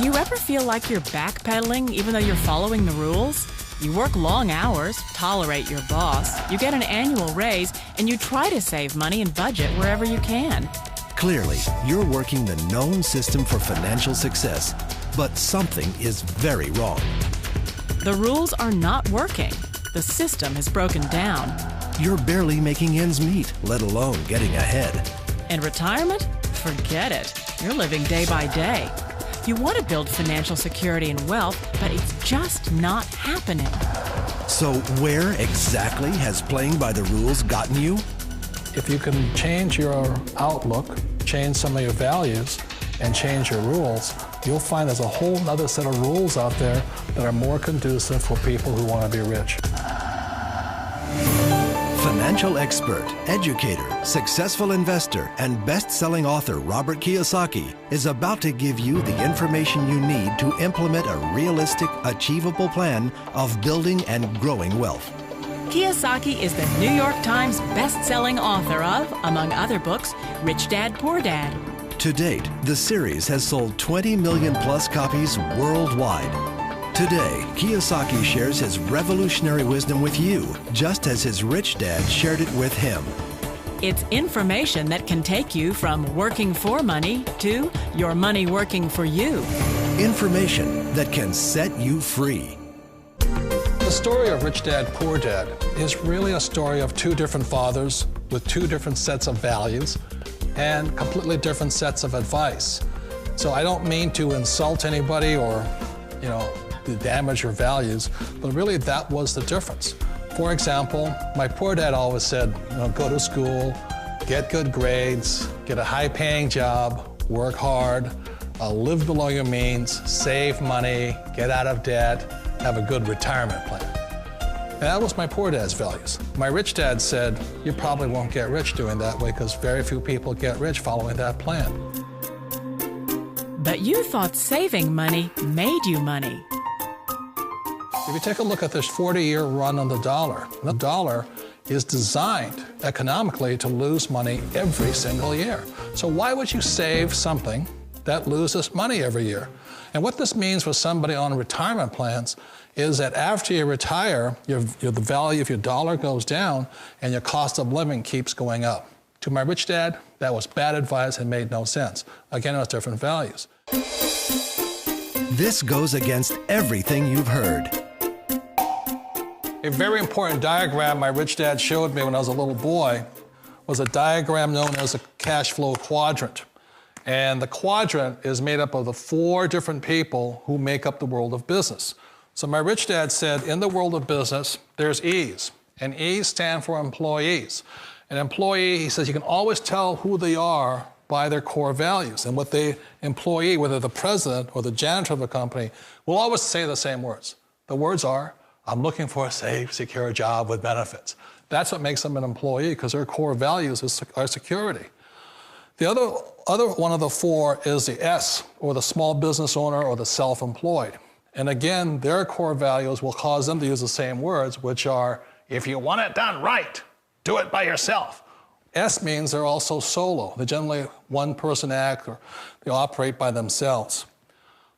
Do you ever feel like you're backpedaling even though you're following the rules? You work long hours, tolerate your boss, you get an annual raise, and you try to save money and budget wherever you can. Clearly, you're working the known system for financial success, but something is very wrong. The rules are not working. The system has broken down. You're barely making ends meet, let alone getting ahead. And retirement? Forget it. You're living day by day. You want to build financial security and wealth, but it's just not happening. So where exactly has playing by the rules gotten you? If you can change your outlook, change some of your values, and change your rules, you'll find there's a whole other set of rules out there that are more conducive for people who want to be rich. Financial expert, educator, successful investor, and best-selling author Robert Kiyosaki is about to give you the information you need to implement a realistic, achievable plan of building and growing wealth. Kiyosaki is the New York Times best-selling author of, among other books, Rich Dad, Poor Dad. To date, the series has sold 20 million plus copies worldwide. Today, Kiyosaki shares his revolutionary wisdom with you, just as his rich dad shared it with him. It's information that can take you from working for money to your money working for you. Information that can set you free. The story of Rich Dad, Poor Dad is really a story of two different fathers with two different sets of values and completely different sets of advice. So I don't mean to insult anybody or, to damage your values, but really that was the difference. For example, my poor dad always said, go to school, get good grades, get a high-paying job, work hard, live below your means, save money, get out of debt, have a good retirement plan. And that was my poor dad's values. My rich dad said, you probably won't get rich doing that way because very few people get rich following that plan. But you thought saving money made you money. If you take a look at this 40-year run on the dollar is designed economically to lose money every single year. So why would you save something that loses money every year? And what this means for somebody on retirement plans is that after you retire, the value of your dollar goes down and your cost of living keeps going up. To my rich dad, that was bad advice and made no sense. Again, it was different values. This goes against everything you've heard. A very important diagram my rich dad showed me when I was a little boy was a diagram known as a cash flow quadrant. And the quadrant is made up of the 4 different people who make up the world of business. So my rich dad said, in the world of business, there's E's, and E's stand for employees. An employee, he says, you can always tell who they are by their core values. And what the employee, whether the president or the janitor of the company, will always say the same words. The words are, I'm looking for a safe, secure job with benefits. That's what makes them an employee, because their core values are security. The other one of the 4 is the S, or the small business owner or the self-employed. And again, their core values will cause them to use the same words, which are, if you want it done right, do it by yourself. S means they're also solo. They're generally one-person act, or they operate by themselves.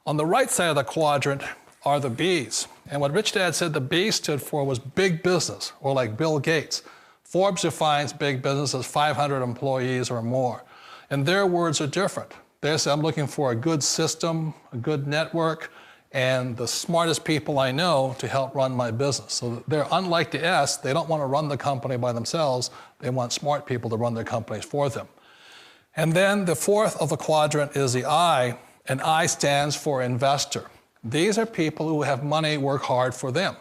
On the right side of the quadrant are the B's. And what Rich Dad said the B stood for was big business, or like Bill Gates. Forbes defines big business as 500 employees or more. And their words are different. They say, I'm looking for a good system, a good network, and the smartest people I know to help run my business. So they're unlike the S, they don't want to run the company by themselves. They want smart people to run their companies for them. And then the 4th of the quadrant is the I, and I stands for investor. These are people who have money work hard for them.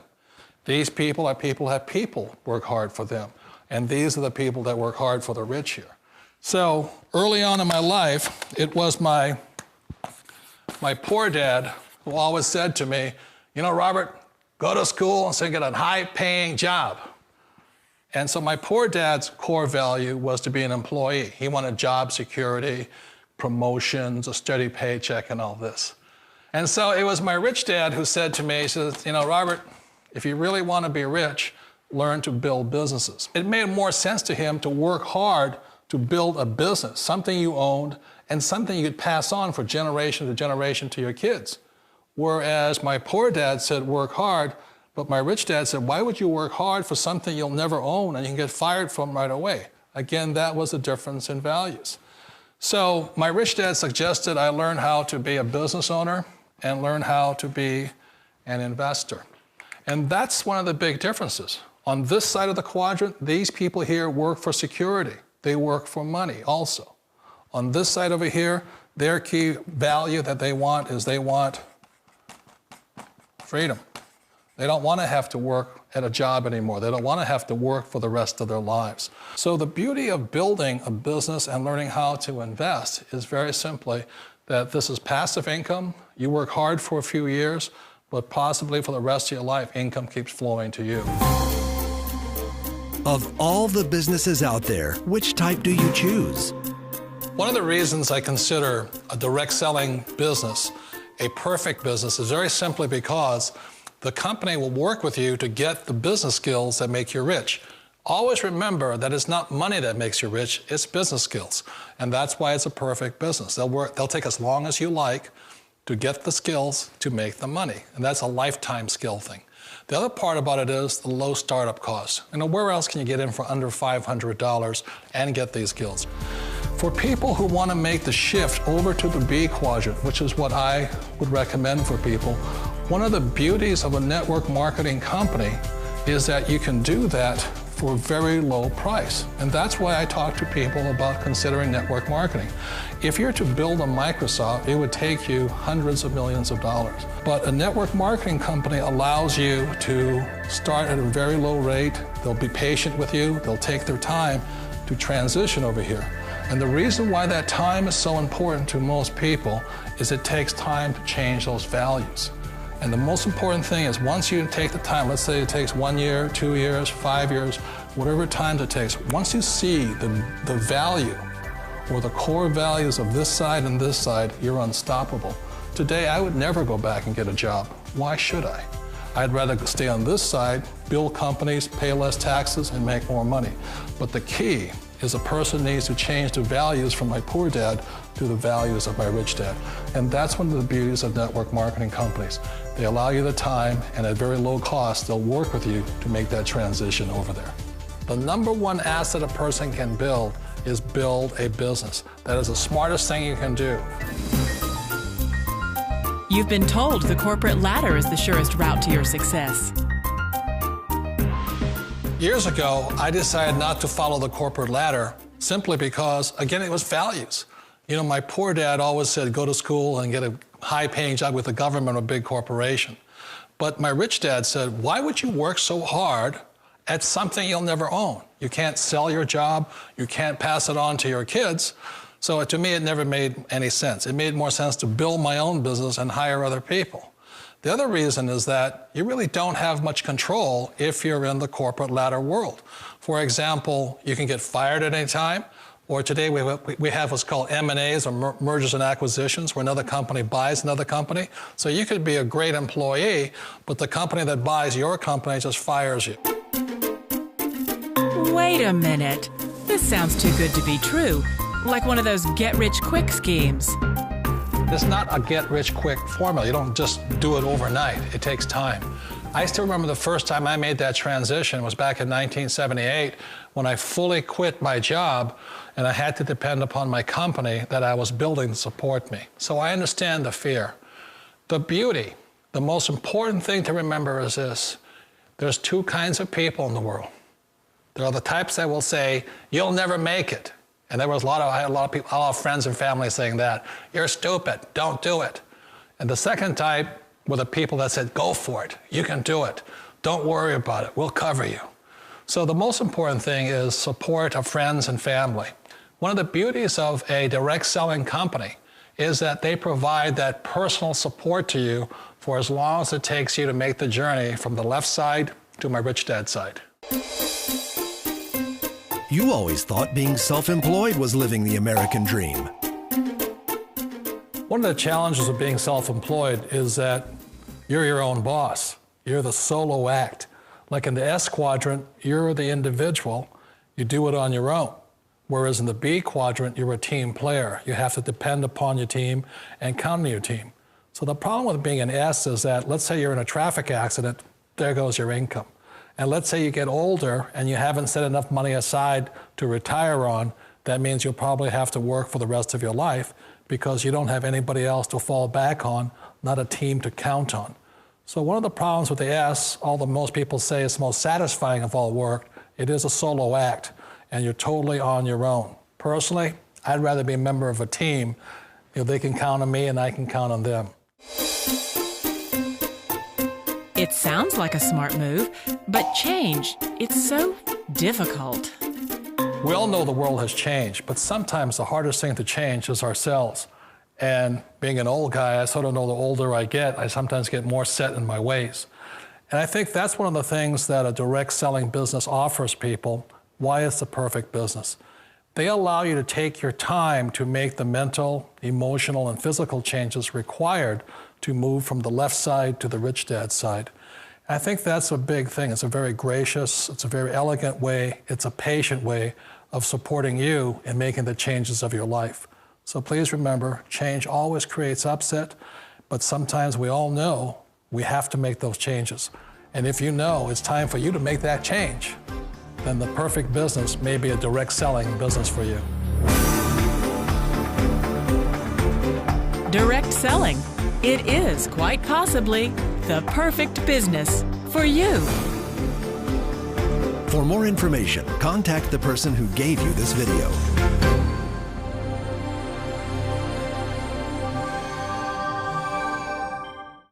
These people are people who have people work hard for them. And these are the people that work hard for the rich here. So early on in my life, it was my poor dad who always said to me, Robert, go to school and get a high-paying job. And so my poor dad's core value was to be an employee. He wanted job security, promotions, a steady paycheck, and all this. And so it was my rich dad who said to me, he says, Robert, if you really want to be rich, learn to build businesses. It made more sense to him to work hard to build a business, something you owned and something you could pass on for generation to generation to your kids. Whereas my poor dad said, work hard, but my rich dad said, why would you work hard for something you'll never own and you can get fired from right away? Again, that was a difference in values. So my rich dad suggested I learn how to be a business owner and learn how to be an investor. And that's one of the big differences. On this side of the quadrant, these people here work for security. They work for money also. On this side over here, their key value that they want is they want freedom. They don't want to have to work at a job anymore. They don't want to have to work for the rest of their lives. So the beauty of building a business and learning how to invest is very simply that this is passive income. You work hard for a few years, but possibly for the rest of your life, income keeps flowing to you. Of all the businesses out there, which type do you choose? One of the reasons I consider a direct selling business a perfect business is very simply because the company will work with you to get the business skills that make you rich. Always remember that it's not money that makes you rich, it's business skills. And that's why it's a perfect business. They'll take as long as you like to get the skills to make the money. And that's a lifetime skill thing. The other part about it is the low startup cost. Where else can you get in for under $500 and get these skills? For people who want to make the shift over to the B quadrant, which is what I would recommend for people, one of the beauties of a network marketing company is that you can do that for a very low price. And that's why I talk to people about considering network marketing. If you're to build a Microsoft, it would take you hundreds of millions of dollars. But a network marketing company allows you to start at a very low rate. They'll be patient with you. They'll take their time to transition over here. And the reason why that time is so important to most people is it takes time to change those values. And the most important thing is once you take the time, let's say it takes 1 year, 2 years, 5 years, whatever time it takes, once you see the value or the core values of this side and this side, you're unstoppable. Today, I would never go back and get a job. Why should I? I'd rather stay on this side, build companies, pay less taxes, and make more money. But the key is a person needs to change the values from my poor dad to the values of my rich dad. And that's one of the beauties of network marketing companies. They allow you the time, and at very low cost, they'll work with you to make that transition over there. The number one asset a person can build is build a business. That is the smartest thing you can do. You've been told the corporate ladder is the surest route to your success. Years ago, I decided not to follow the corporate ladder simply because, again, it was values. My poor dad always said, go to school and get a high-paying job with the government or a big corporation. But my rich dad said, why would you work so hard at something you'll never own? You can't sell your job. You can't pass it on to your kids. So to me, it never made any sense. It made more sense to build my own business and hire other people. The other reason is that you really don't have much control if you're in the corporate ladder world. For example, you can get fired at any time, or today we have what's called M&As, or mergers and acquisitions, where another company buys another company. So you could be a great employee, but the company that buys your company just fires you. Wait a minute. This sounds too good to be true. Like one of those get-rich-quick schemes. It's not a get-rich-quick formula. You don't just do it overnight. It takes time. I still remember the first time I made that transition was back in 1978 when I fully quit my job and I had to depend upon my company that I was building to support me. So I understand the fear. The beauty, the most important thing to remember is this. There's two kinds of people in the world. There are the types that will say, you'll never make it. And I had a lot of people, a lot of friends and family saying that. You're stupid, don't do it. And the second type were the people that said, go for it, you can do it. Don't worry about it, we'll cover you. So the most important thing is support of friends and family. One of the beauties of a direct selling company is that they provide that personal support to you for as long as it takes you to make the journey from the left side to my rich dad side. You always thought being self-employed was living the American dream. One of the challenges of being self-employed is that you're your own boss. You're the solo act. Like in the S quadrant, you're the individual. You do it on your own. Whereas in the B quadrant, you're a team player. You have to depend upon your team and count on your team. So the problem with being an S is that, let's say you're in a traffic accident, there goes your income. And let's say you get older and you haven't set enough money aside to retire on, that means you'll probably have to work for the rest of your life because you don't have anybody else to fall back on, not a team to count on. So one of the problems with the S, although most people say it's the most satisfying of all work, it is a solo act, and you're totally on your own. Personally, I'd rather be a member of a team. They can count on me and I can count on them. It sounds like a smart move, but change, it's so difficult. We all know the world has changed, but sometimes the hardest thing to change is ourselves. And being an old guy, I sort of know the older I get, I sometimes get more set in my ways. And I think that's one of the things that a direct selling business offers people, why it's the perfect business. They allow you to take your time to make the mental, emotional, and physical changes required to move from the left side to the rich dad side. I think that's a big thing. It's a very gracious, it's a very elegant way, it's a patient way of supporting you in making the changes of your life. So please remember, change always creates upset, but sometimes we all know we have to make those changes. And if you know it's time for you to make that change, then the perfect business may be a direct selling business for you. Direct selling. It is quite possibly the perfect business for you. For more information, contact the person who gave you this video.